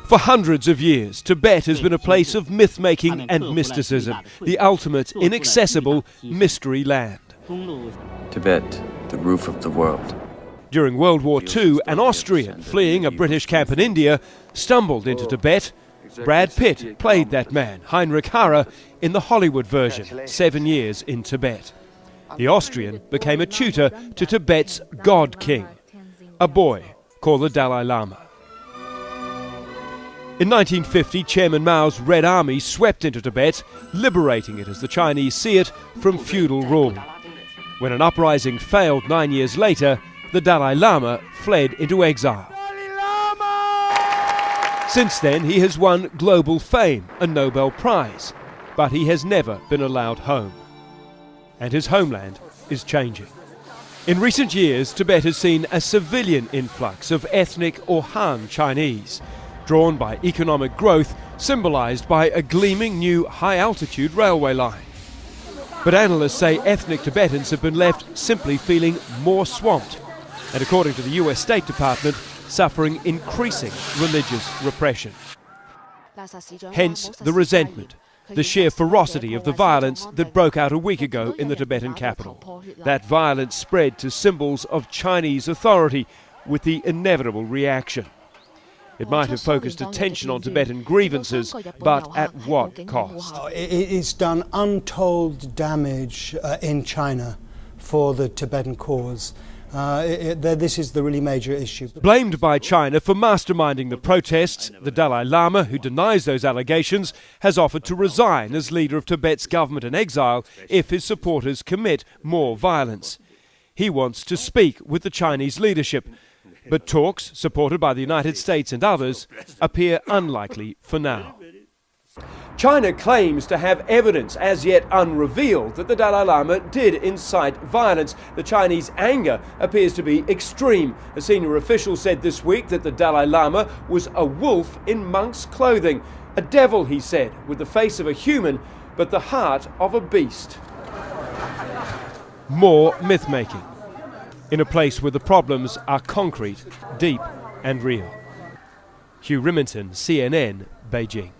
For hundreds of years, Tibet has been a place of myth-making and mysticism, the ultimate inaccessible mystery land. Tibet, the roof of the world. During World War II, an Austrian fleeing a British camp in India stumbled into Tibet. Brad Pitt played that man, Heinrich Harrer, in the Hollywood version, 7 years in Tibet. The Austrian became a tutor to Tibet's God King, a boy called the Dalai Lama. In 1950, Chairman Mao's Red Army swept into Tibet, liberating it as the Chinese see it from feudal rule. When an uprising failed 9 years later, the Dalai Lama fled into exile. Since then, he has won global fame, a Nobel Prize, but he has never been allowed home. And his homeland is changing. In recent years, Tibet has seen a civilian influx of ethnic or Han Chinese, drawn by economic growth, symbolized by a gleaming new high-altitude railway line. But analysts say ethnic Tibetans have been left simply feeling more swamped, and according to the US State Department, suffering increasing religious repression. Hence the resentment, the sheer ferocity of the violence that broke out a week ago in the Tibetan capital. That violence spread to symbols of Chinese authority with the inevitable reaction. It might have focused attention on Tibetan grievances, but at what cost? It's done untold damage in China for the Tibetan cause. This is the really major issue. Blamed by China for masterminding the protests, the Dalai Lama, who denies those allegations, has offered to resign as leader of Tibet's government in exile if his supporters commit more violence. He wants to speak with the Chinese leadership, but talks, supported by the United States and others, appear unlikely for now. China claims to have evidence, as yet unrevealed, that the Dalai Lama did incite violence. The Chinese anger appears to be extreme. A senior official said this week that the Dalai Lama was a wolf in monk's clothing. A devil, he said, with the face of a human, but the heart of a beast. More myth-making, in a place where the problems are concrete, deep and real. Hugh Riminton, CNN, Beijing.